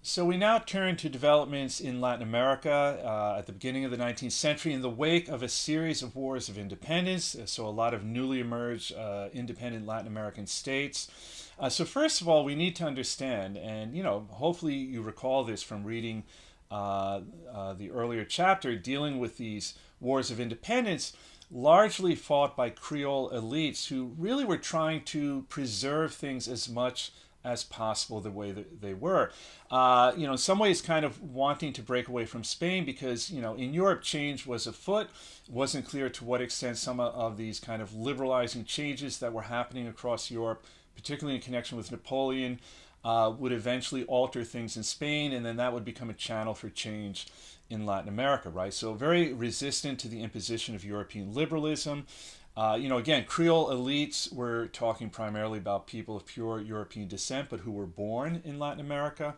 So we now turn to developments in Latin America at the beginning of the 19th century in the wake of a series of wars of independence. So a lot of newly emerged independent Latin American states. So first of all, we need to understand, and hopefully you recall this from reading the earlier chapter dealing with these wars of independence, largely fought by Creole elites who really were trying to preserve things as much as possible the way that they were. In some ways kind of wanting to break away from Spain because, in Europe change was afoot. It wasn't clear to what extent some of these kind of liberalizing changes that were happening across Europe, particularly in connection with Napoleon, would eventually alter things in Spain, and then that would become a channel for change in Latin America, right? So very resistant to the imposition of European liberalism. Again, Creole elites were talking primarily about people of pure European descent, but who were born in Latin America,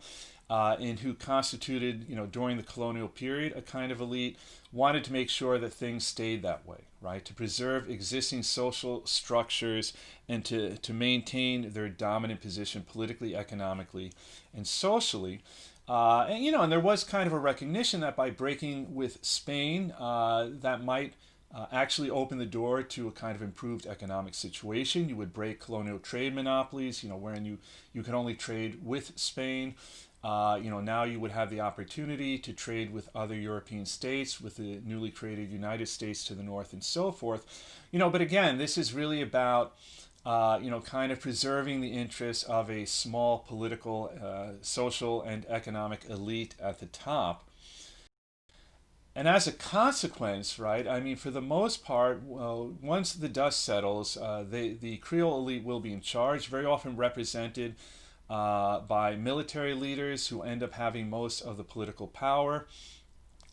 and who constituted, during the colonial period, a kind of elite, wanted to make sure that things stayed that way, right? To preserve existing social structures and to maintain their dominant position politically, economically, and socially. And there was kind of a recognition that by breaking with Spain, that might actually open the door to a kind of improved economic situation. You would break colonial trade monopolies, wherein you could only trade with Spain. Now you would have the opportunity to trade with other European states, with the newly created United States to the north and so forth. But again, this is really about kind of preserving the interests of a small political, social, and economic elite at the top. And as a consequence, right, I mean, for the most part, once the dust settles, the Creole elite will be in charge, very often represented by military leaders who end up having most of the political power.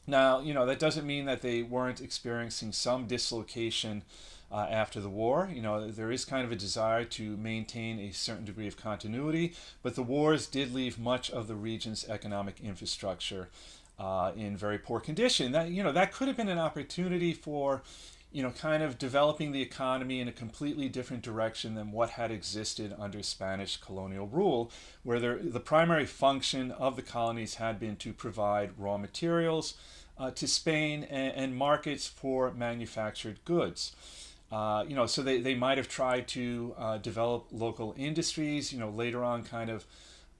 Now, that doesn't mean that they weren't experiencing some dislocation after the war. There is kind of a desire to maintain a certain degree of continuity, but the wars did leave much of the region's economic infrastructure in very poor condition. That could have been an opportunity for, kind of developing the economy in a completely different direction than what had existed under Spanish colonial rule, where the primary function of the colonies had been to provide raw materials to Spain and markets for manufactured goods. So they might have tried to develop local industries, later on kind of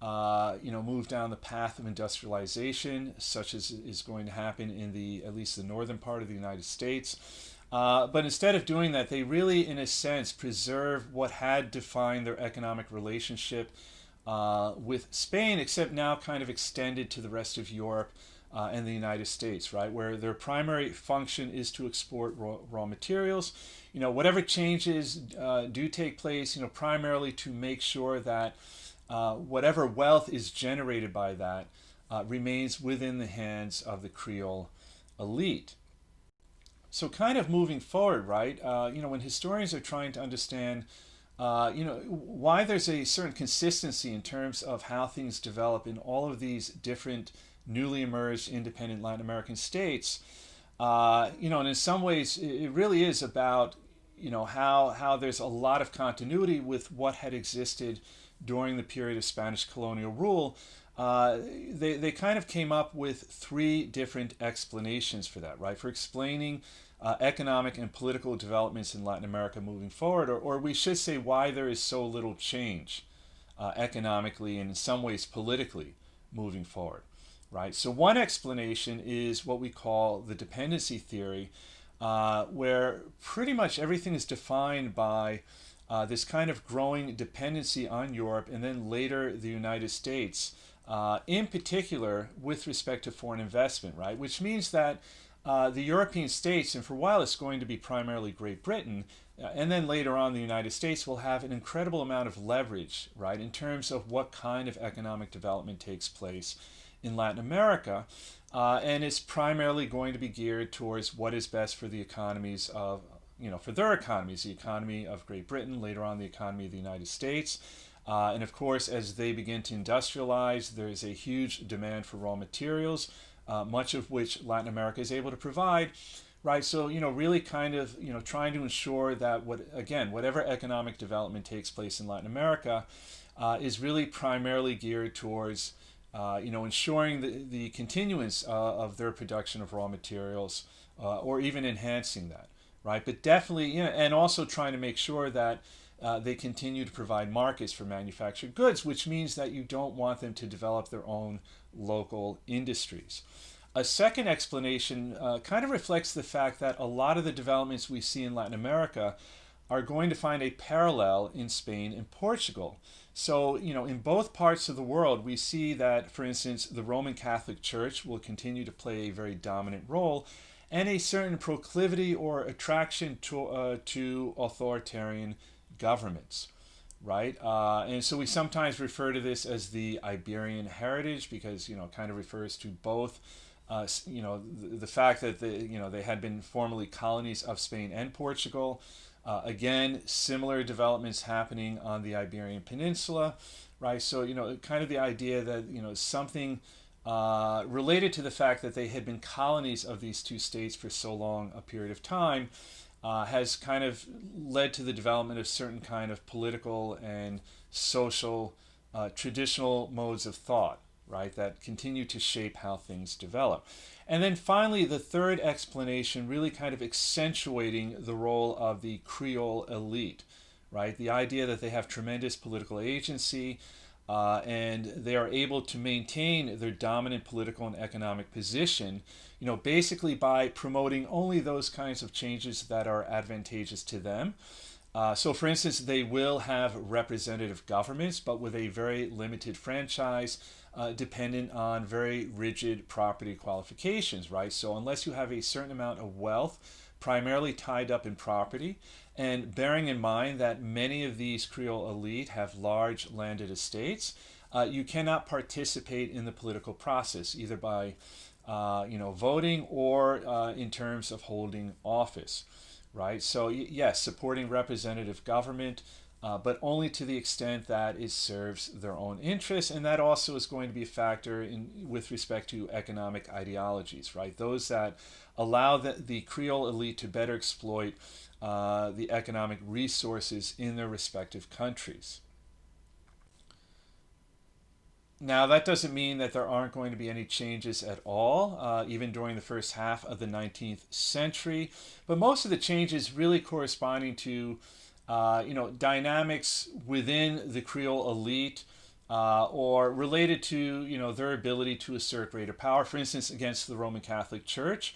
move down the path of industrialization, such as is going to happen in at least the northern part of the United States. But instead of doing that, they really, in a sense, preserve what had defined their economic relationship with Spain, except now kind of extended to the rest of Europe and the United States, right, where their primary function is to export raw materials. Whatever changes do take place, primarily to make sure that whatever wealth is generated by that remains within the hands of the Creole elite. So kind of moving forward, right, when historians are trying to understand, why there's a certain consistency in terms of how things develop in all of these different newly emerged independent Latin American states, and in some ways it really is about, how there's a lot of continuity with what had existed during the period of Spanish colonial rule. They kind of came up with three different explanations for that, right? For explaining economic and political developments in Latin America moving forward, or we should say why there is so little change economically and in some ways politically moving forward, right? So one explanation is what we call the dependency theory, where pretty much everything is defined by this kind of growing dependency on Europe and then later the United States, in particular with respect to foreign investment, right? Which means that the European states, and for a while it's going to be primarily Great Britain, and then later on the United States will have an incredible amount of leverage, right, in terms of what kind of economic development takes place in Latin America. And it's primarily going to be geared towards what is best for the economies of, for their economies, the economy of Great Britain, later on the economy of the United States. And of course, as they begin to industrialize, there's a huge demand for raw materials, much of which Latin America is able to provide, right? So, really kind of, trying to ensure that whatever economic development takes place in Latin America is really primarily geared towards ensuring the continuance of their production of raw materials, or even enhancing that, right? But definitely, and also trying to make sure that they continue to provide markets for manufactured goods, which means that you don't want them to develop their own local industries. A second explanation kind of reflects the fact that a lot of the developments we see in Latin America are going to find a parallel in Spain and Portugal. So, in both parts of the world, we see that, for instance, the Roman Catholic Church will continue to play a very dominant role, and a certain proclivity or attraction to authoritarian governments, right? And so we sometimes refer to this as the Iberian heritage because, it kind of refers to both the fact that they had been formerly colonies of Spain and Portugal. Again, similar developments happening on the Iberian Peninsula, right? So, kind of the idea that, something related to the fact that they had been colonies of these two states for so long a period of time has kind of led to the development of certain kind of political and social traditional modes of thought, right, that continue to shape how things develop. And then finally, the third explanation really kind of accentuating the role of the Creole elite, right? The idea that they have tremendous political agency and they are able to maintain their dominant political and economic position, basically by promoting only those kinds of changes that are advantageous to them. So, for instance, they will have representative governments, but with a very limited franchise, dependent on very rigid property qualifications, right? So, unless you have a certain amount of wealth, primarily tied up in property, and bearing in mind that many of these Creole elite have large landed estates, you cannot participate in the political process, either by voting or in terms of holding office, right? So yes, supporting representative government, but only to the extent that it serves their own interests, and that also is going to be a factor with respect to economic ideologies, right? Those that allow the Creole elite to better exploit the economic resources in their respective countries. Now, that doesn't mean that there aren't going to be any changes at all, even during the first half of the 19th century. But most of the changes really corresponding to, dynamics within the Creole elite, or related to, their ability to assert greater power. For instance, against the Roman Catholic Church,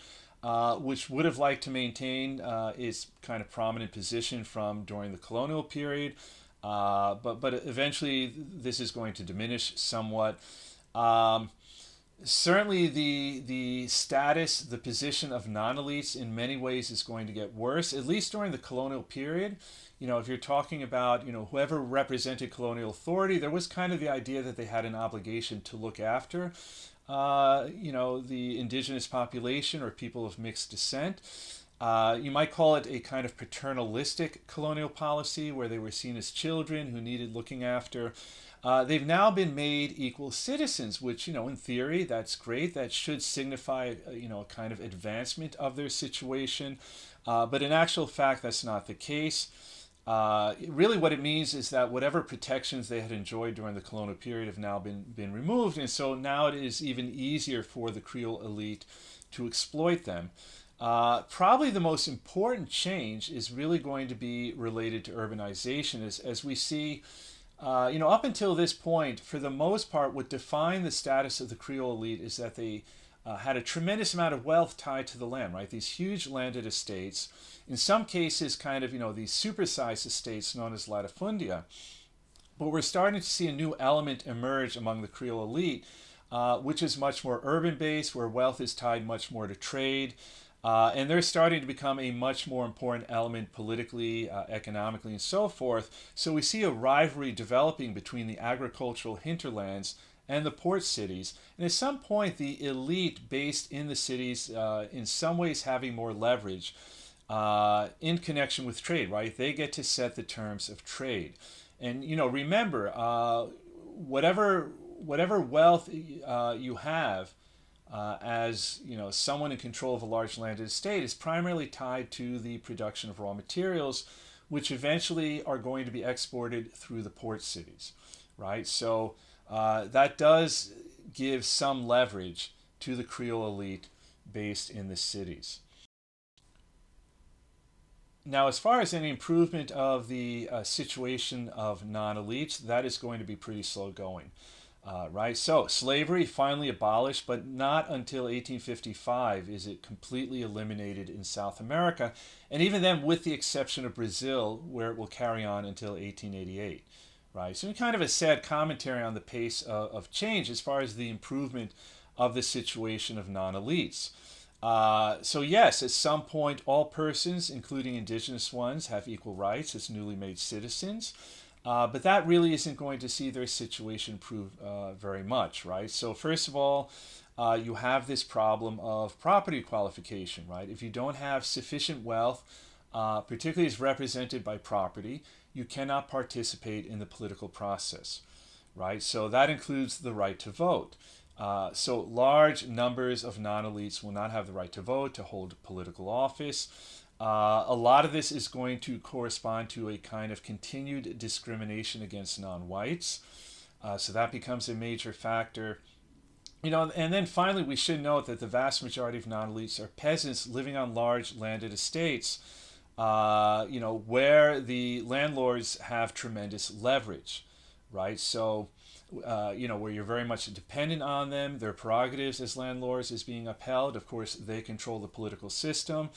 which would have liked to maintain its kind of prominent position from during the colonial period. But eventually this is going to diminish somewhat. Certainly the status, the position of non-elites in many ways is going to get worse, at least during the colonial period. If you're talking about, whoever represented colonial authority, there was kind of the idea that they had an obligation to look after, the indigenous population or people of mixed descent. You might call it a kind of paternalistic colonial policy where they were seen as children who needed looking after. They've now been made equal citizens, which, in theory, that's great. That should signify, a kind of advancement of their situation. But in actual fact, that's not the case. Really what it means is that whatever protections they had enjoyed during the colonial period have now been removed. And so now it is even easier for the Creole elite to exploit them. Probably the most important change is really going to be related to urbanization, as we see, up until this point, for the most part, what defined the status of the Creole elite is that they had a tremendous amount of wealth tied to the land, right? These huge landed estates, in some cases kind of, these supersized estates known as latifundia. But we're starting to see a new element emerge among the Creole elite, which is much more urban-based, where wealth is tied much more to trade. And they're starting to become a much more important element politically, economically, and so forth. So we see a rivalry developing between the agricultural hinterlands and the port cities. And at some point, the elite based in the cities, in some ways having more leverage in connection with trade, right? They get to set the terms of trade. And, remember, whatever wealth you have, as someone in control of a large landed estate is primarily tied to the production of raw materials, which eventually are going to be exported through the port cities, right? So that does give some leverage to the Creole elite based in the cities. Now, as far as any improvement of the situation of non-elites, that is going to be pretty slow going. Right? So, slavery finally abolished, but not until 1855 is it completely eliminated in South America, and even then, with the exception of Brazil, where it will carry on until 1888. Right? So, kind of a sad commentary on the pace of change as far as the improvement of the situation of non-elites. So yes, at some point, all persons, including indigenous ones, have equal rights as newly made citizens. But that really isn't going to see their situation improve very much, right? So first of all, you have this problem of property qualification, right? If you don't have sufficient wealth, particularly as represented by property, you cannot participate in the political process, right? So that includes the right to vote. So large numbers of non-elites will not have the right to vote, to hold political office. A lot of this is going to correspond to a kind of continued discrimination against non-whites. So that becomes a major factor. And then finally, we should note that the vast majority of non-elites are peasants living on large landed estates, where the landlords have tremendous leverage, right? So where you're very much dependent on them. Their prerogatives as landlords is being upheld. Of course, they control the political system.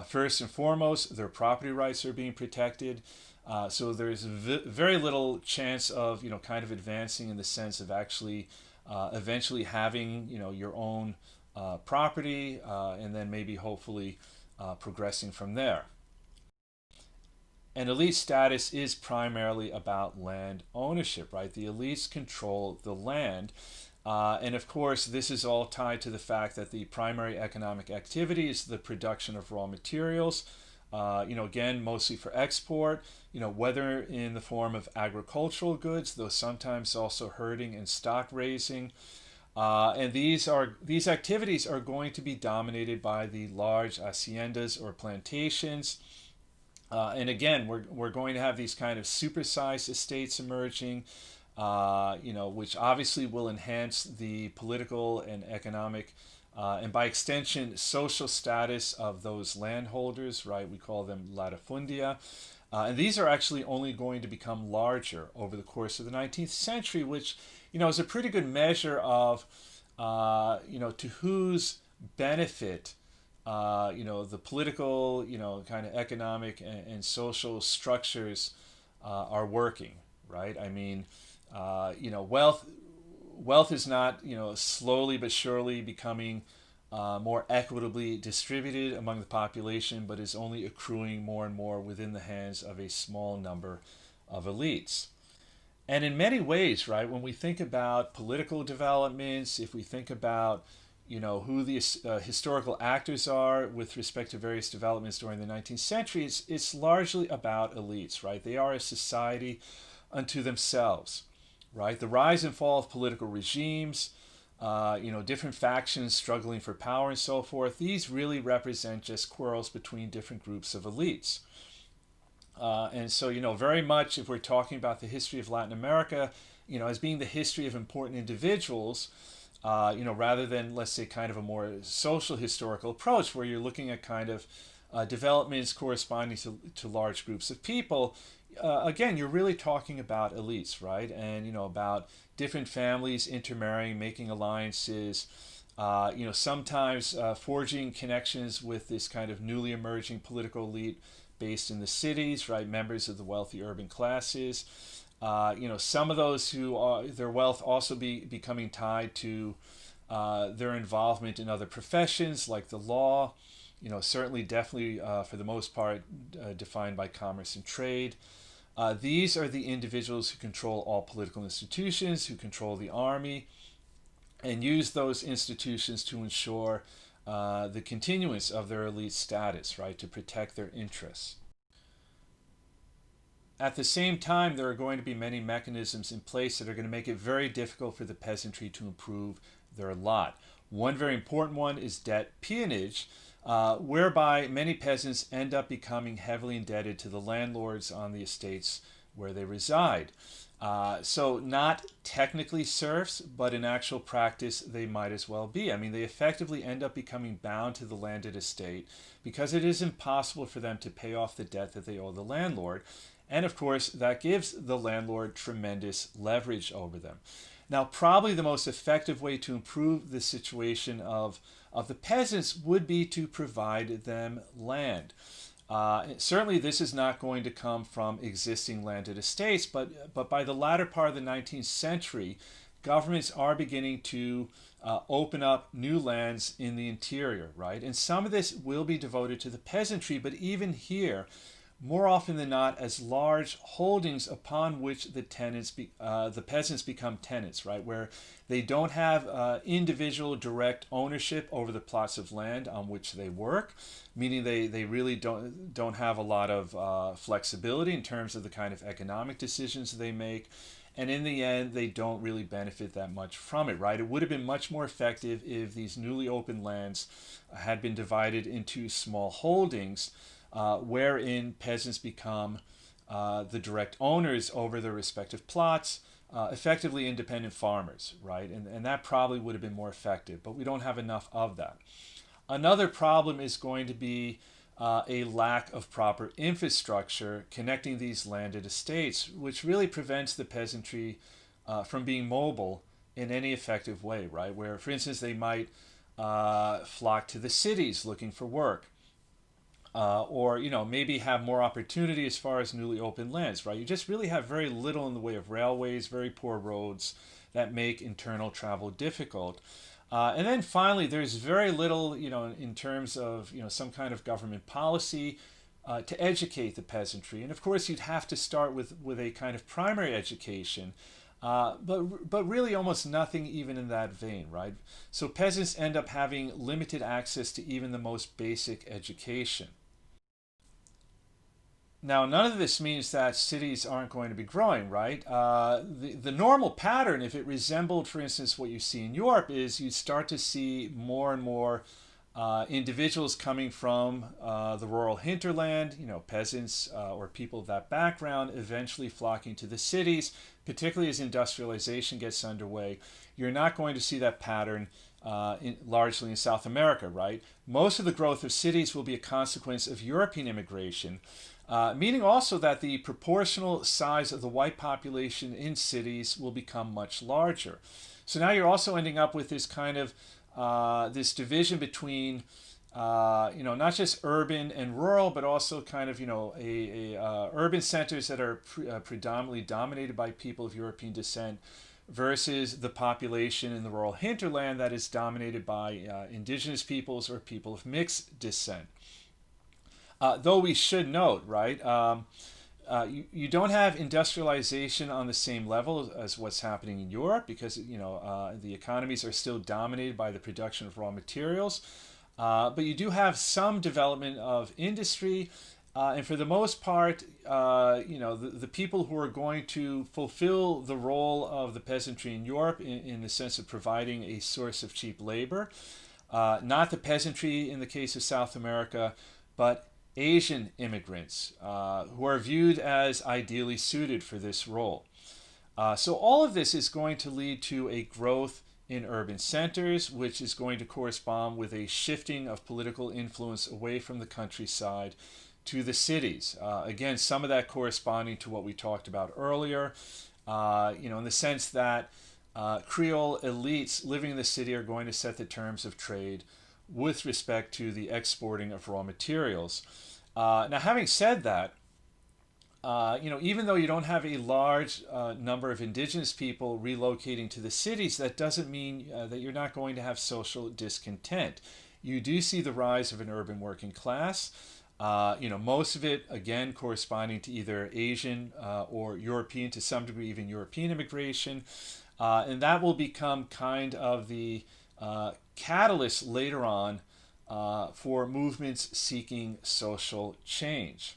First and foremost, their property rights are being protected. So there's very little chance of, kind of advancing in the sense of actually eventually having, your own property and then maybe hopefully progressing from there. And elite status is primarily about land ownership, right? The elites control the land. And of course, this is all tied to the fact that the primary economic activity is the production of raw materials, again, mostly for export, whether in the form of agricultural goods, though sometimes also herding and stock raising. And these activities are going to be dominated by the large haciendas or plantations. And again, we're going to have these kind of supersized estates emerging, which obviously will enhance the political and economic, and by extension, social status of those landholders, right? We call them latifundia. And these are actually only going to become larger over the course of the 19th century, which, is a pretty good measure of, to whose benefit the political, kind of economic and social structures are working, right? I mean, wealth is not, slowly but surely becoming more equitably distributed among the population, but is only accruing more and more within the hands of a small number of elites. And in many ways, right, when we think about political developments, if we think about who the historical actors are with respect to various developments during the 19th century, it's largely about elites, right? They are a society unto themselves, right? The rise and fall of political regimes, different factions struggling for power and so forth, these really represent just quarrels between different groups of elites. And so, very much if we're talking about the history of Latin America, as being the history of important individuals, rather than, let's say, kind of a more social historical approach where you're looking at kind of developments corresponding to large groups of people, again, you're really talking about elites, right? And, about different families intermarrying, making alliances, sometimes forging connections with this kind of newly emerging political elite based in the cities, right? Members of the wealthy urban classes. Some of those who are their wealth also becoming tied to their involvement in other professions like the law, certainly definitely for the most part defined by commerce and trade. These are the individuals who control all political institutions, who control the army, and use those institutions to ensure the continuance of their elite status, right, to protect their interests. At the same time, there are going to be many mechanisms in place that are going to make it very difficult for the peasantry to improve their lot. One very important one is debt peonage, whereby many peasants end up becoming heavily indebted to the landlords on the estates where they reside. So not technically serfs, but in actual practice, they might as well be. I mean, they effectively end up becoming bound to the landed estate because it is impossible for them to pay off the debt that they owe the landlord. And of course, that gives the landlord tremendous leverage over them. Now, probably the most effective way to improve the situation of the peasants would be to provide them land. Certainly, this is not going to come from existing landed estates, but by the latter part of the 19th century, governments are beginning to open up new lands in the interior, right? And some of this will be devoted to the peasantry, but even here, more often than not, as large holdings upon which the peasants become tenants, right, where they don't have individual direct ownership over the plots of land on which they work, meaning they really don't have a lot of flexibility in terms of the kind of economic decisions they make. And in the end, they don't really benefit that much from it, right? It would have been much more effective if these newly opened lands had been divided into small holdings, wherein peasants become the direct owners over their respective plots, effectively independent farmers, right? And that probably would have been more effective, but we don't have enough of that. Another problem is going to be a lack of proper infrastructure connecting these landed estates, which really prevents the peasantry from being mobile in any effective way, right? Where, for instance, they might flock to the cities looking for work. Or maybe have more opportunity as far as newly opened lands, right? You just really have very little in the way of railways, very poor roads that make internal travel difficult. And then finally, there's very little, in terms of some kind of government policy to educate the peasantry. And of course, you'd have to start with a kind of primary education. But really almost nothing even in that vein, right? So peasants end up having limited access to even the most basic education. Now, none of this means that cities aren't going to be growing, right? The normal pattern, if it resembled, for instance, what you see in Europe, is you start to see more and more individuals coming from the rural hinterland, peasants or people of that background, eventually flocking to the cities, particularly as industrialization gets underway. You're not going to see that pattern largely in South America, right? Most of the growth of cities will be a consequence of European immigration. Meaning also that the proportional size of the white population in cities will become much larger. So now you're also ending up with this kind of this division between not just urban and rural, but also kind of urban centers that are predominantly dominated by people of European descent versus the population in the rural hinterland that is dominated by indigenous peoples or people of mixed descent. Though we should note, right, you don't have industrialization on the same level as what's happening in Europe because, the economies are still dominated by the production of raw materials. But you do have some development of industry. And for the most part, the people who are going to fulfill the role of the peasantry in Europe in the sense of providing a source of cheap labor, not the peasantry in the case of South America, but Asian immigrants who are viewed as ideally suited for this role. So all of this is going to lead to a growth in urban centers, which is going to correspond with a shifting of political influence away from the countryside to the cities. Again, some of that corresponding to what we talked about earlier, in the sense that Creole elites living in the city are going to set the terms of trade with respect to the exporting of raw materials. Now, having said that, even though you don't have a large number of indigenous people relocating to the cities, that doesn't mean that you're not going to have social discontent. You do see the rise of an urban working class. Most of it, again, corresponding to either Asian or European, to some degree, even European immigration. And that will become kind of the catalyst later on for movements seeking social change.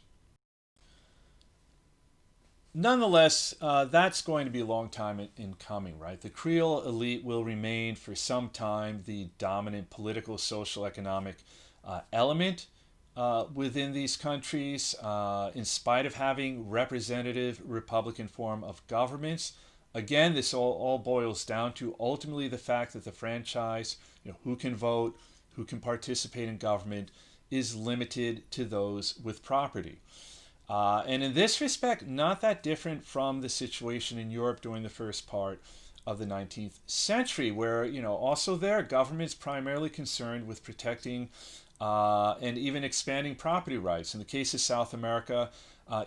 Nonetheless, that's going to be a long time in coming, right? The Creole elite will remain for some time the dominant political, social, economic element within these countries, in spite of having representative Republican form of governments. Again, this all boils down to ultimately the fact that the franchise, who can vote, who can participate in government, is limited to those with property. And in this respect, not that different from the situation in Europe during the first part of the 19th century, where, also there, government's primarily concerned with protecting and even expanding property rights. In the case of South America,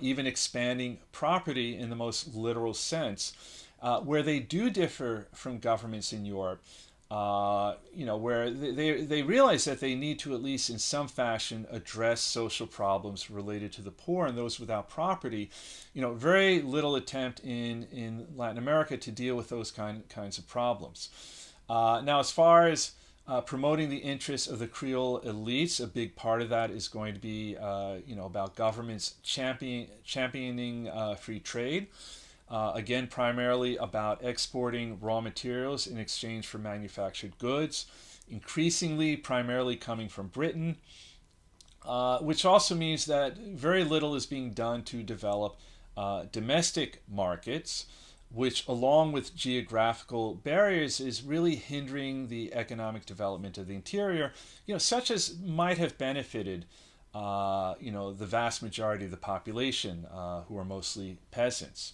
even expanding property in the most literal sense. Where they do differ from governments in Europe, where they realize that they need to, at least in some fashion, address social problems related to the poor and those without property. Very little attempt in Latin America to deal with those kinds of problems. Now, as far as promoting the interests of the Creole elites, a big part of that is going to be, about governments championing free trade. Again, primarily about exporting raw materials in exchange for manufactured goods, increasingly primarily coming from Britain, which also means that very little is being done to develop domestic markets, which, along with geographical barriers, is really hindering the economic development of the interior, such as might have benefited the vast majority of the population, who are mostly peasants.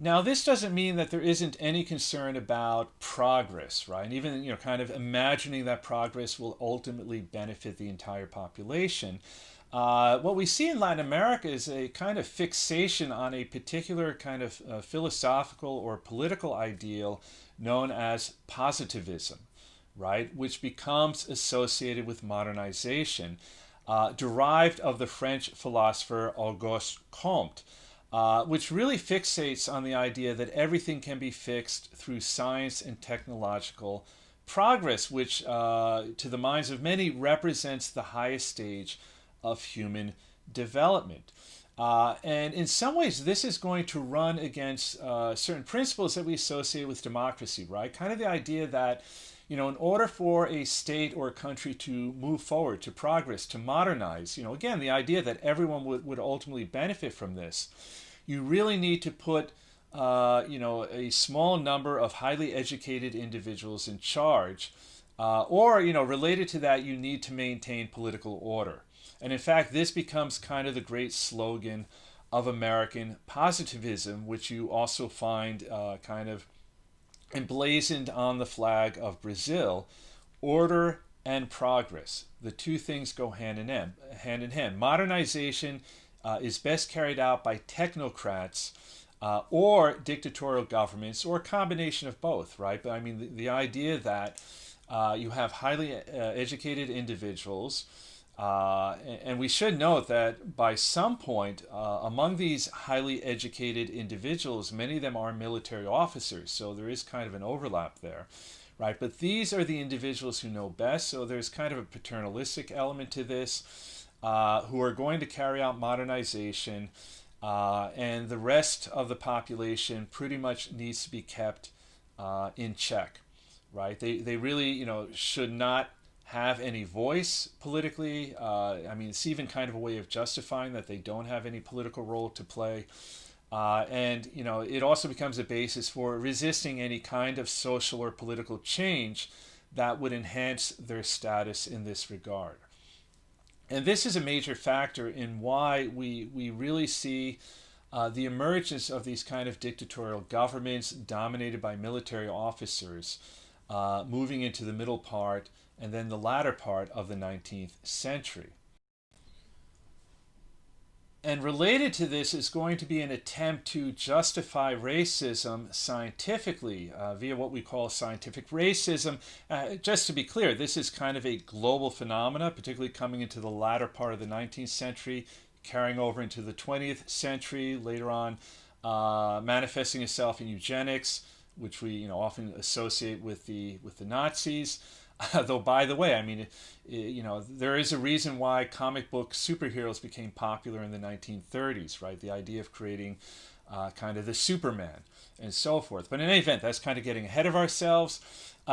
Now, this doesn't mean that there isn't any concern about progress, right? And even, kind of imagining that progress will ultimately benefit the entire population. What we see in Latin America is a kind of fixation on a particular kind of philosophical or political ideal known as positivism, right? Which becomes associated with modernization, derived of the French philosopher Auguste Comte. Which really fixates on the idea that everything can be fixed through science and technological progress, which, to the minds of many, represents the highest stage of human development. And in some ways, this is going to run against certain principles that we associate with democracy, right? Kind of the idea that, in order for a state or a country to move forward, to progress, to modernize, again, the idea that everyone would ultimately benefit from this, you really need to put, a small number of highly educated individuals in charge. Or, related to that, you need to maintain political order. And in fact, this becomes kind of the great slogan of American positivism, which you also find kind of emblazoned on the flag of Brazil. Order and progress. The two things go hand in hand. Modernization is best carried out by technocrats or dictatorial governments, or a combination of both, right? But I mean, the idea that you have highly educated individuals, and we should note that by some point, among these highly educated individuals, many of them are military officers, so there is kind of an overlap there, right? But these are the individuals who know best, so there's kind of a paternalistic element to this, who are going to carry out modernization, and the rest of the population pretty much needs to be kept in check, right? They really, should not have any voice politically. I mean, it's even kind of a way of justifying that they don't have any political role to play. And, it also becomes a basis for resisting any kind of social or political change that would enhance their status in this regard. And this is a major factor in why we really see the emergence of these kind of dictatorial governments dominated by military officers moving into the middle part and then the latter part of the 19th century. And related to this is going to be an attempt to justify racism scientifically via what we call scientific racism. Just to be clear, this is kind of a global phenomena, particularly coming into the latter part of the 19th century, carrying over into the 20th century, later on manifesting itself in eugenics, which we often associate with the Nazis. Though, by the way, I mean, there is a reason why comic book superheroes became popular in the 1930s, right? The idea of creating kind of the Superman and so forth. But in any event, that's kind of getting ahead of ourselves.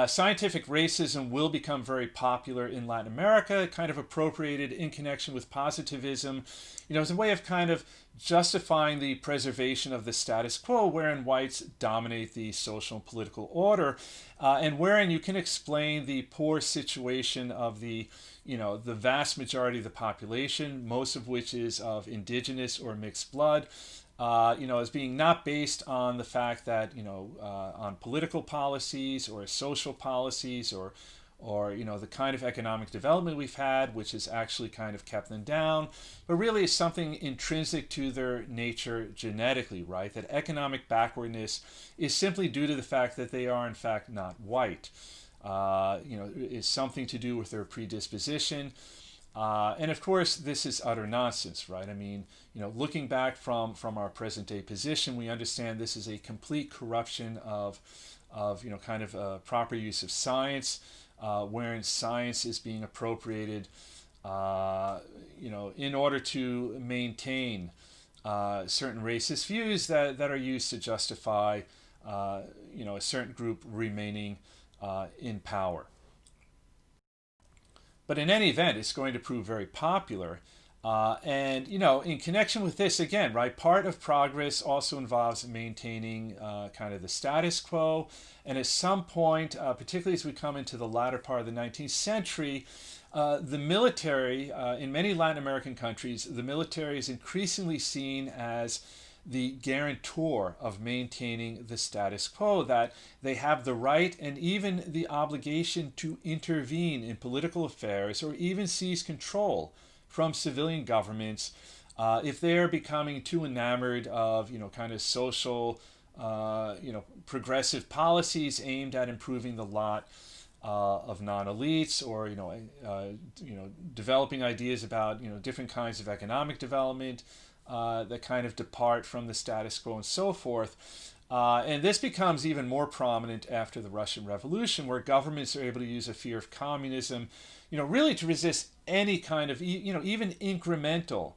Scientific racism will become very popular in Latin America, kind of appropriated in connection with positivism, as a way of kind of justifying the preservation of the status quo wherein whites dominate the social and political order, and wherein you can explain the poor situation of the vast majority of the population, most of which is of indigenous or mixed blood, as being not based on the fact that, on political policies or social policies or the kind of economic development we've had, which has actually kind of kept them down, but really is something intrinsic to their nature genetically, right? That economic backwardness is simply due to the fact that they are in fact not white. Is something to do with their predisposition. And of course, this is utter nonsense, right? I mean, looking back from our present day position, we understand this is a complete corruption of kind of proper use of science, wherein science is being appropriated, in order to maintain certain racist views that are used to justify, a certain group remaining in power. But in any event, it's going to prove very popular. And, in connection with this, again, right, part of progress also involves maintaining kind of the status quo. And at some point, particularly as we come into the latter part of the 19th century, the military, in many Latin American countries, the military is increasingly seen as the guarantor of maintaining the status quo, that they have the right and even the obligation to intervene in political affairs or even seize control from civilian governments if they are becoming too enamored of, kind of social, progressive policies aimed at improving the lot of non-elites, or developing ideas about different kinds of economic development that kind of depart from the status quo and so forth. And this becomes even more prominent after the Russian Revolution, where governments are able to use a fear of communism, really to resist any kind of, even incremental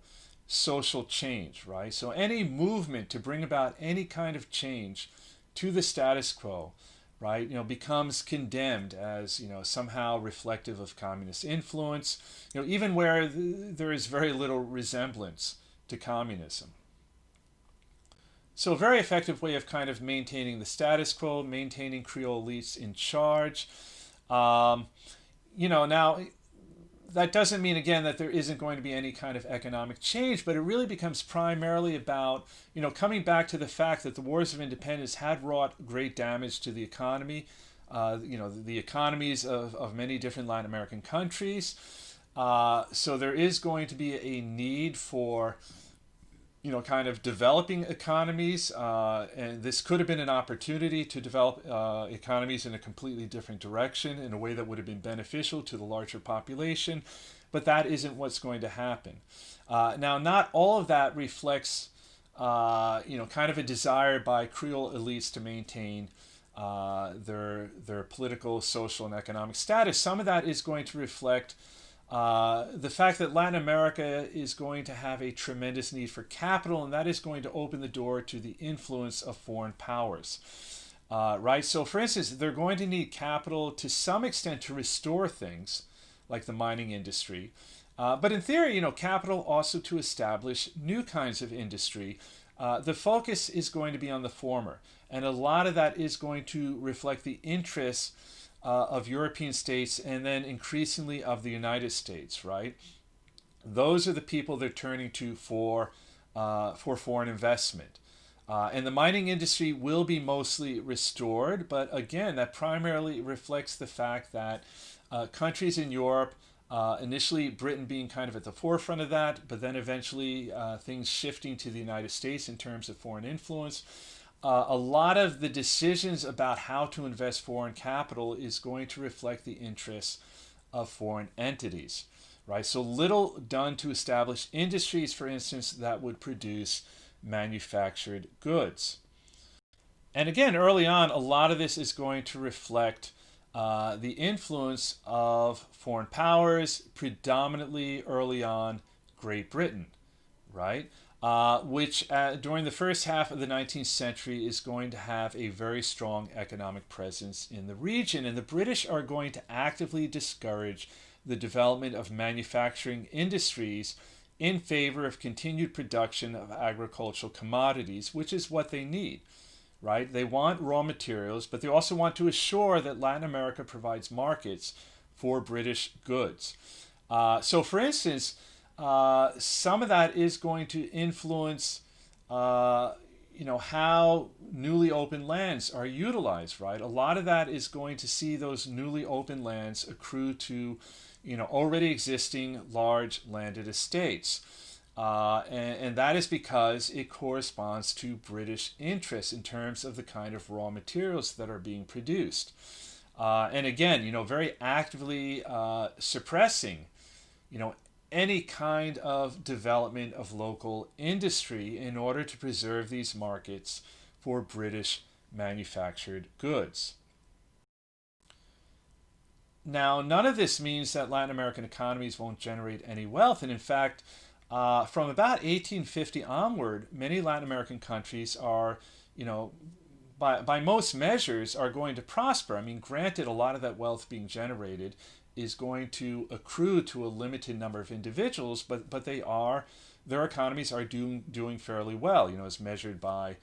social change, right? So any movement to bring about any kind of change to the status quo, right, becomes condemned as, somehow reflective of communist influence, even where there is very little resemblance to communism. So a very effective way of kind of maintaining the status quo, maintaining Creole elites in charge. Now that doesn't mean, again, that there isn't going to be any kind of economic change, but it really becomes primarily about, coming back to the fact that the wars of independence had wrought great damage to the economy, the economies of many different Latin American countries. So there is going to be a need for, kind of developing economies, and this could have been an opportunity to develop economies in a completely different direction in a way that would have been beneficial to the larger population, but that isn't what's going to happen. Now, not all of that reflects, kind of a desire by Creole elites to maintain their political, social, and economic status. Some of that is going to reflect the fact that Latin America is going to have a tremendous need for capital, and that is going to open the door to the influence of foreign powers. Right? So, for instance, they're going to need capital to some extent to restore things like the mining industry. But in theory, capital also to establish new kinds of industry. The focus is going to be on the former, and a lot of that is going to reflect the interests of European states, and then increasingly of the United States, right? Those are the people they're turning to for foreign investment. And the mining industry will be mostly restored, but again, that primarily reflects the fact that countries in Europe, initially Britain being kind of at the forefront of that, but then eventually things shifting to the United States in terms of foreign influence, a lot of the decisions about how to invest foreign capital is going to reflect the interests of foreign entities, right? So little done to establish industries, for instance, that would produce manufactured goods. And again, early on, a lot of this is going to reflect the influence of foreign powers, predominantly early on Great Britain, right? which during the first half of the 19th century is going to have a very strong economic presence in the region. And the British are going to actively discourage the development of manufacturing industries in favor of continued production of agricultural commodities, which is what they need, right? They want raw materials, but they also want to assure that Latin America provides markets for British goods. So, for instance, some of that is going to influence, how newly opened lands are utilized, right? A lot of that is going to see those newly opened lands accrue to, already existing large landed estates. And that is because it corresponds to British interests in terms of the kind of raw materials that are being produced. And again, very actively suppressing, any kind of development of local industry in order to preserve these markets for British manufactured goods. Now, none of this means that Latin American economies won't generate any wealth. And in fact, from about 1850 onward, many Latin American countries are, by most measures, are going to prosper. I mean, granted, a lot of that wealth being generated is going to accrue to a limited number of individuals, but their economies are doing fairly well, as measured by,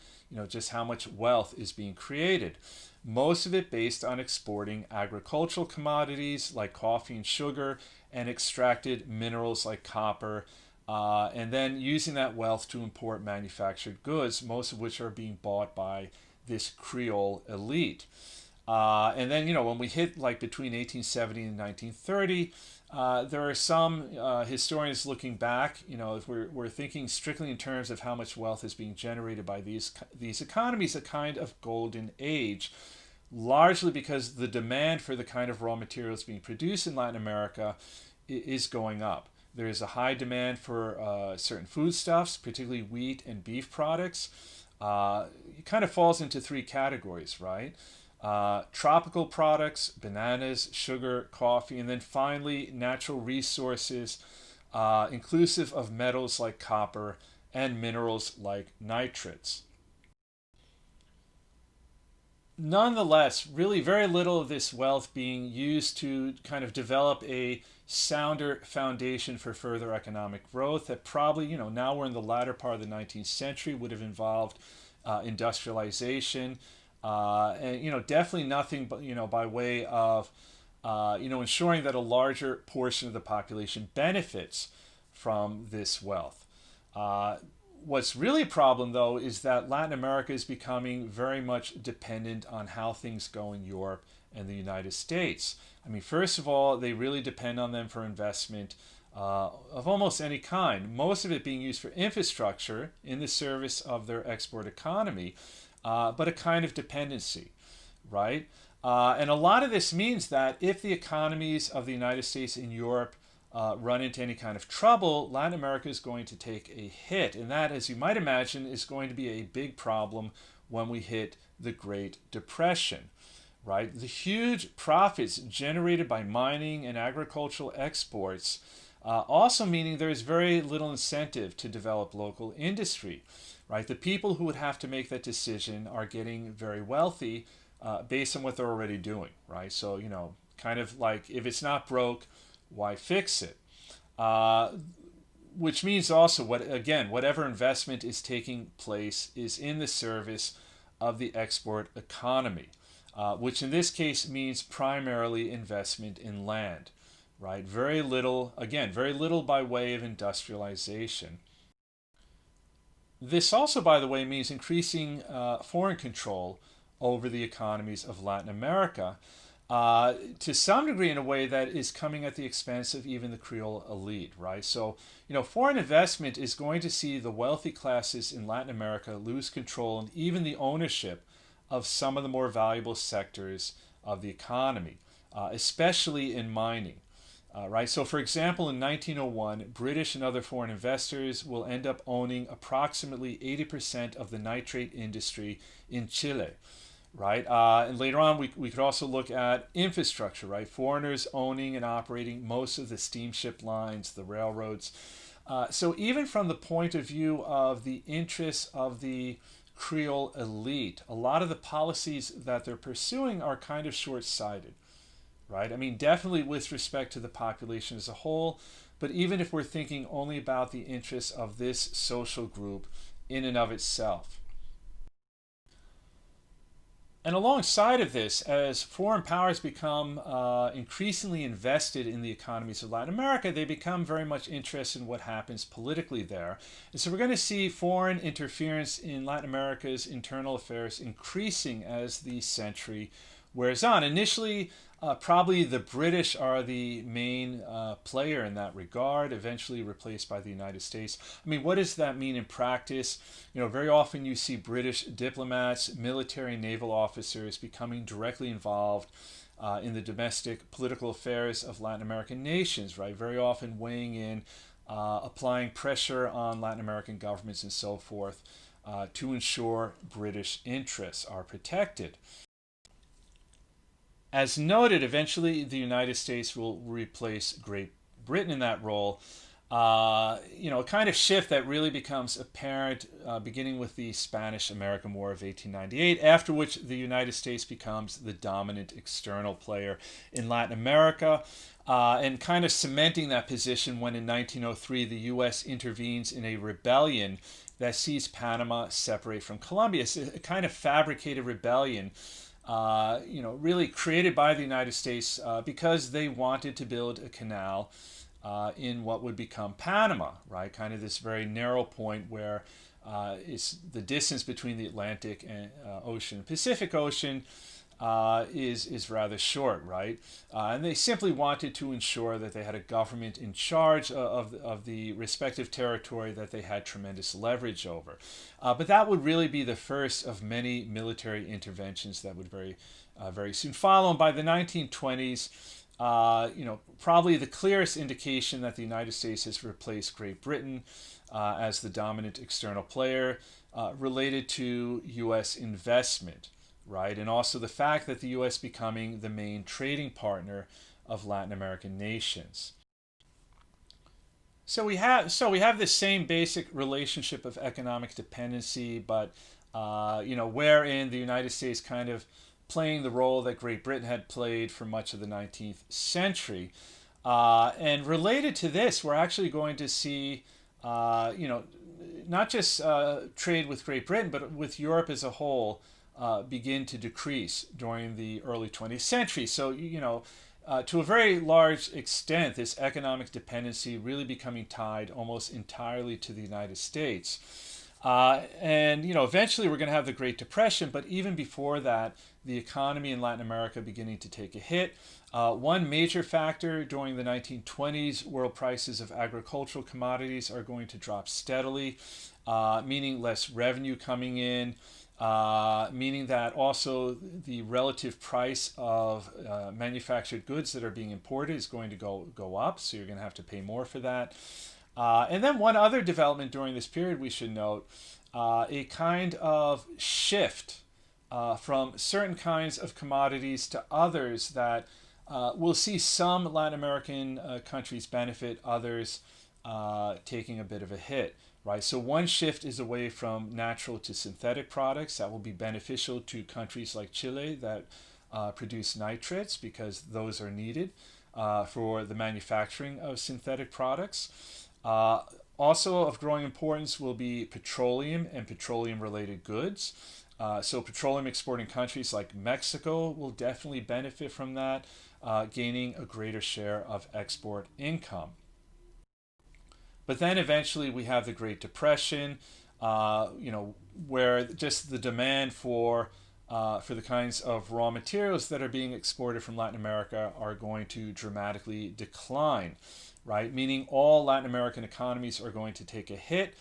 just how much wealth is being created. Most of it based on exporting agricultural commodities like coffee and sugar and extracted minerals like copper, and then using that wealth to import manufactured goods, most of which are being bought by this Creole elite. And then, when we hit like between 1870 and 1930, there are some historians looking back, if we're thinking strictly in terms of how much wealth is being generated by these economies, a kind of golden age, largely because the demand for the kind of raw materials being produced in Latin America is going up. There is a high demand for certain foodstuffs, particularly wheat and beef products. It kind of falls into three categories, right? Tropical products, bananas, sugar, coffee, and then finally natural resources, inclusive of metals like copper and minerals like nitrates. Nonetheless, really very little of this wealth being used to kind of develop a sounder foundation for further economic growth that probably, now we're in the latter part of the 19th century, would have involved industrialization, and, definitely nothing but, by way of, ensuring that a larger portion of the population benefits from this wealth. What's really a problem, though, is that Latin America is becoming very much dependent on how things go in Europe and the United States. I mean, first of all, they really depend on them for investment of almost any kind, most of it being used for infrastructure in the service of their export economy, but a kind of dependency, right? And a lot of this means that if the economies of the United States and Europe run into any kind of trouble, Latin America is going to take a hit. And that, as you might imagine, is going to be a big problem when we hit the Great Depression, right? The huge profits generated by mining and agricultural exports, also meaning there is very little incentive to develop local industry, right? The people who would have to make that decision are getting very wealthy based on what they're already doing, right? So, kind of like if it's not broke, why fix it? Which means also, whatever investment is taking place is in the service of the export economy, which in this case means primarily investment in land, right? Very little by way of industrialization. This also, by the way, means increasing foreign control over the economies of Latin America, to some degree in a way that is coming at the expense of even the Creole elite, right? So, foreign investment is going to see the wealthy classes in Latin America lose control and even the ownership of some of the more valuable sectors of the economy, especially in mining. Right. So, for example, in 1901, British and other foreign investors will end up owning approximately 80% of the nitrate industry in Chile. Right. And later on, we could also look at infrastructure. Right. Foreigners owning and operating most of the steamship lines, the railroads. So even from the point of view of the interests of the Creole elite, a lot of the policies that they're pursuing are kind of short-sighted, right? I mean, definitely with respect to the population as a whole, but even if we're thinking only about the interests of this social group in and of itself. And alongside of this, as foreign powers become increasingly invested in the economies of Latin America, they become very much interested in what happens politically there. And so we're going to see foreign interference in Latin America's internal affairs increasing as the century wears on. Initially, probably the British are the main player in that regard, eventually replaced by the United States. I mean, what does that mean in practice? You know, very often you see British diplomats, military, naval officers becoming directly involved in the domestic political affairs of Latin American nations, right? Very often weighing in, applying pressure on Latin American governments and so forth to ensure British interests are protected. As noted, eventually the United States will replace Great Britain in that role. A kind of shift that really becomes apparent beginning with the Spanish-American War of 1898, after which the United States becomes the dominant external player in Latin America, and kind of cementing that position when in 1903 the U.S. intervenes in a rebellion that sees Panama separate from Colombia. It's a kind of fabricated rebellion really created by the United States because they wanted to build a canal in what would become Panama, right? Kind of this very narrow point where it's the distance between the Atlantic and, Ocean and Pacific Ocean is rather short, right? And they simply wanted to ensure that they had a government in charge of the respective territory that they had tremendous leverage over. But that would really be the first of many military interventions that would very soon follow. And by the 1920s, probably the clearest indication that the United States has replaced Great Britain as the dominant external player related to U.S. investment, right? And also the fact that the U.S. becoming the main trading partner of Latin American nations. So we have this same basic relationship of economic dependency, but wherein the United States kind of playing the role that Great Britain had played for much of the 19th century. And related to this, we're actually going to see, not just trade with Great Britain, but with Europe as a whole begin to decrease during the early 20th century. So, to a very large extent, this economic dependency really becoming tied almost entirely to the United States. Eventually we're going to have the Great Depression, but even before that, the economy in Latin America beginning to take a hit. One major factor during the 1920s, world prices of agricultural commodities are going to drop steadily, meaning less revenue coming in, meaning that also the relative price of manufactured goods that are being imported is going to go up, so you're going to have to pay more for that. And then one other development during this period we should note, a kind of shift from certain kinds of commodities to others that we'll see some Latin American countries benefit, others taking a bit of a hit. Right, so one shift is away from natural to synthetic products that will be beneficial to countries like Chile that produce nitrates because those are needed for the manufacturing of synthetic products. Also of growing importance will be petroleum and petroleum-related goods. So petroleum exporting countries like Mexico will definitely benefit from that, gaining a greater share of export income. But then eventually we have the Great Depression, where just the demand for the kinds of raw materials that are being exported from Latin America are going to dramatically decline, right? Meaning all Latin American economies are going to take a hit.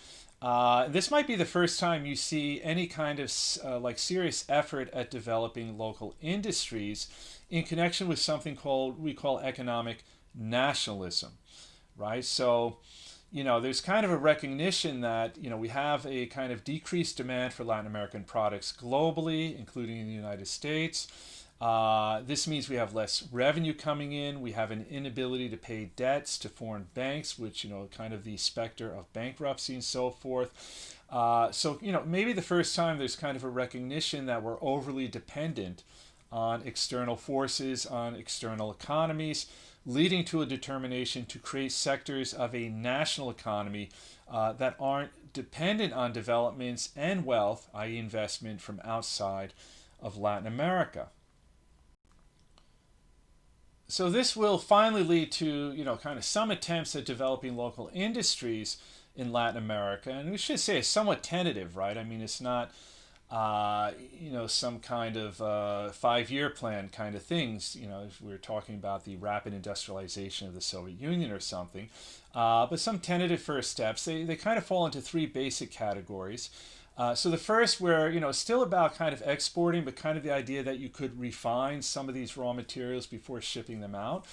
This might be the first time you see any kind of serious effort at developing local industries in connection with something we call economic nationalism, right? So, there's kind of a recognition that, we have a kind of decreased demand for Latin American products globally, including in the United States. This means we have less revenue coming in. We have an inability to pay debts to foreign banks, which, kind of the specter of bankruptcy and so forth. So, maybe the first time there's kind of a recognition that we're overly dependent on external forces, on external economies, leading to a determination to create sectors of a national economy that aren't dependent on developments and wealth, i.e., investment from outside of Latin America. So this will finally lead to, kind of some attempts at developing local industries in Latin America, and we should say it's somewhat tentative, right? I mean, it's not some kind of 5-year plan kind of things. If we were talking about the rapid industrialization of the Soviet Union or something. But some tentative first steps. They kind of fall into 3 basic categories. So the first, where it's still about kind of exporting, but kind of the idea that you could refine some of these raw materials before shipping them out.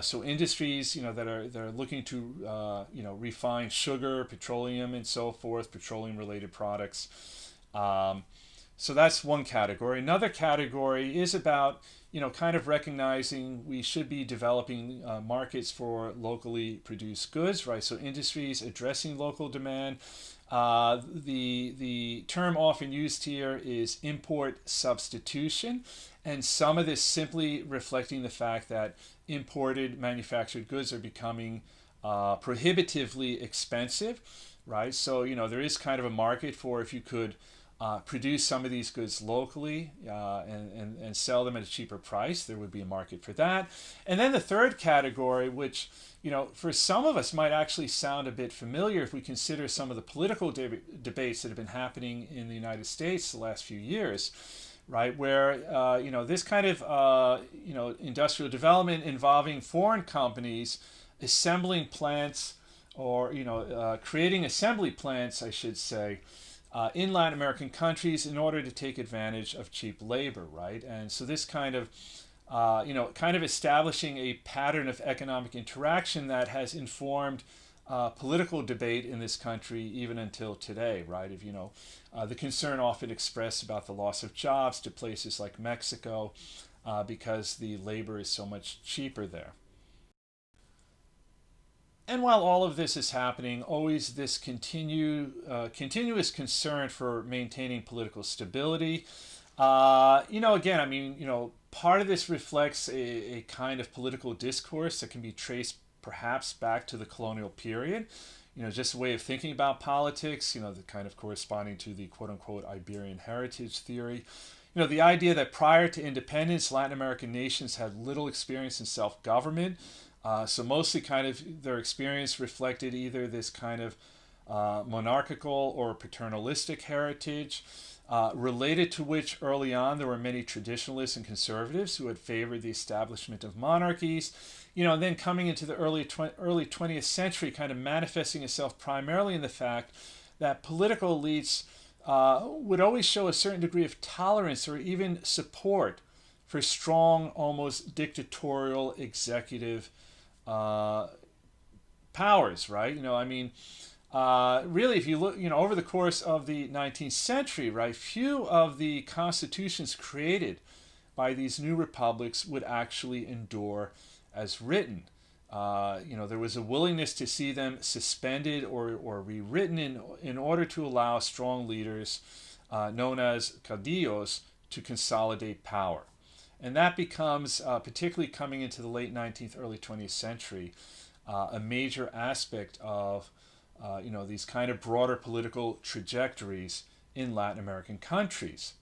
So industries, that are looking to refine sugar, petroleum, and so forth, petroleum-related products. So that's one category. Another category is about, kind of recognizing we should be developing markets for locally produced goods, right? So industries addressing local demand. The term often used here is import substitution, and some of this simply reflecting the fact that imported manufactured goods are becoming prohibitively expensive, right? So, there is kind of a market for if you could produce some of these goods locally and sell them at a cheaper price, there would be a market for that. And then the third category, which for some of us might actually sound a bit familiar if we consider some of the political debates that have been happening in the United States the last few years, right? Where this kind of industrial development involving foreign companies assembling plants or creating assembly plants, I should say, in Latin American countries in order to take advantage of cheap labor, right? And so this kind of establishing a pattern of economic interaction that has informed political debate in this country even until today, right? If the concern often expressed about the loss of jobs to places like Mexico because the labor is so much cheaper there. And while all of this is happening, always this continuous concern for maintaining political stability. Again, I mean, part of this reflects a kind of political discourse that can be traced perhaps back to the colonial period. Just a way of thinking about politics, the kind of corresponding to the quote-unquote Iberian heritage theory. The idea that prior to independence, Latin American nations had little experience in self-government. So mostly kind of their experience reflected either this kind of monarchical or paternalistic heritage, related to which early on there were many traditionalists and conservatives who had favored the establishment of monarchies, and then coming into the early 20th century kind of manifesting itself primarily in the fact that political elites would always show a certain degree of tolerance or even support for strong, almost dictatorial executive powers, right? I mean, really, if you look, over the course of the 19th century, right, few of the constitutions created by these new republics would actually endure as written. There was a willingness to see them suspended or rewritten in order to allow strong leaders, known as Cadillos, to consolidate power. And that becomes, particularly coming into the late 19th, early 20th century, a major aspect of these kind of broader political trajectories in Latin American countries.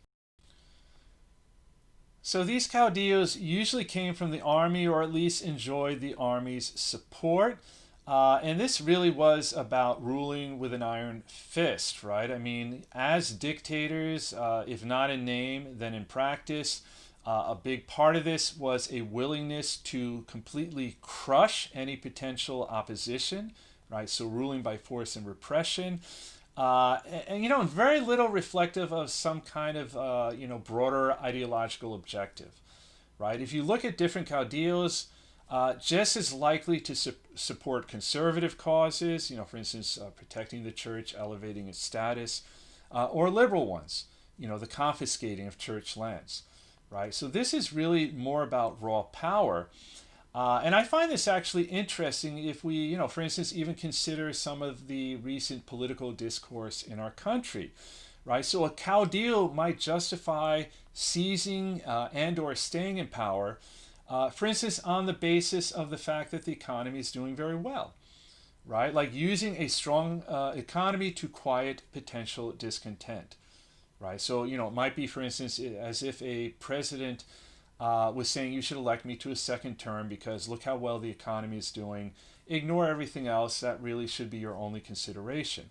So these caudillos usually came from the army or at least enjoyed the army's support. And this really was about ruling with an iron fist, right? I mean, as dictators, if not in name, then in practice, a big part of this was a willingness to completely crush any potential opposition, right? So ruling by force and repression. And very little reflective of some kind of, broader ideological objective, right? If you look at different caudillos, just as likely to support conservative causes, for instance, protecting the church, elevating its status, or liberal ones, the confiscating of church lands. right? So this is really more about raw power. And I find this actually interesting if we, for instance, even consider some of the recent political discourse in our country, right? So a caudillo might justify seizing and or staying in power, for instance, on the basis of the fact that the economy is doing very well, right? Like using a strong economy to quiet potential discontent, right? So, it might be, for instance, as if a president was saying you should elect me to a second term because look how well the economy is doing. Ignore everything else. That really should be your only consideration.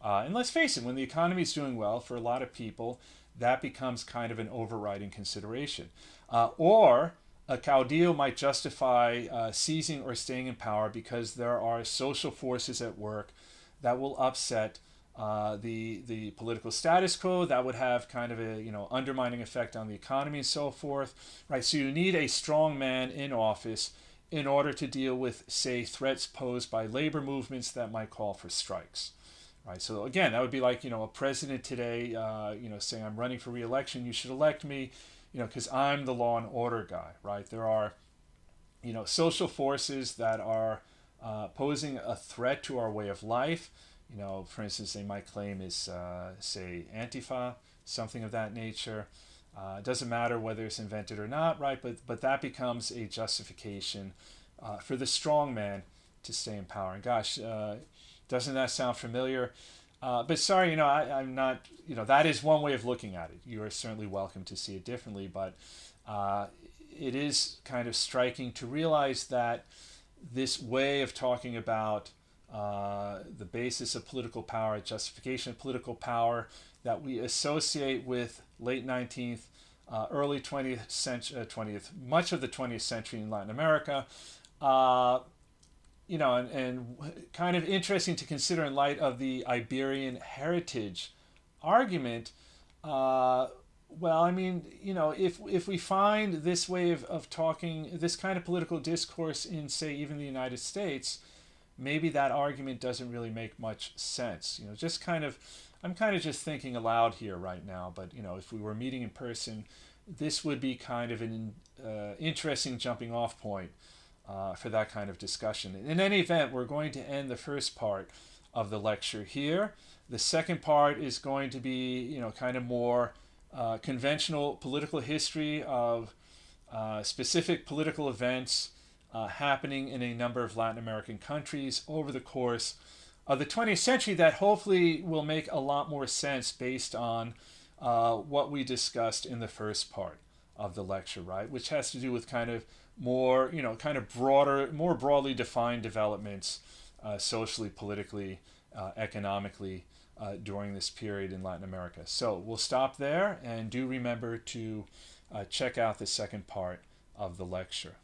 And let's face it, when the economy is doing well, for a lot of people, that becomes kind of an overriding consideration. Or a caudillo might justify seizing or staying in power because there are social forces at work that will upset the political status quo, that would have kind of a undermining effect on the economy and so forth, right? So you need a strong man in office in order to deal with, say, threats posed by labor movements that might call for strikes, right? So again, that would be like a president today, saying I'm running for re-election, you should elect me, because I'm the law and order guy, right? There are social forces that are posing a threat to our way of life. For instance, they might claim is, say, Antifa, something of that nature. It doesn't matter whether it's invented or not, right? But that becomes a justification for the strong man to stay in power. And gosh, doesn't that sound familiar? But sorry, I'm not, that is one way of looking at it. You are certainly welcome to see it differently, but it is kind of striking to realize that this way of talking about the basis of political power, justification of political power that we associate with late 19th, early 20th century, much of the 20th century in Latin America, and kind of interesting to consider in light of the Iberian heritage argument. Well, I mean, if we find this way of talking, this kind of political discourse in, say, even the United States, maybe that argument doesn't really make much sense. I'm kind of just thinking aloud here right now, but, if we were meeting in person, this would be kind of an interesting jumping off point for that kind of discussion. In any event, we're going to end the first part of the lecture here. The second part is going to be, kind of more conventional political history of specific political events happening in a number of Latin American countries over the course of the 20th century that hopefully will make a lot more sense based on what we discussed in the first part of the lecture, right? Which has to do with kind of more, kind of broader, more broadly defined developments socially, politically, economically during this period in Latin America. So we'll stop there, and do remember to check out the second part of the lecture.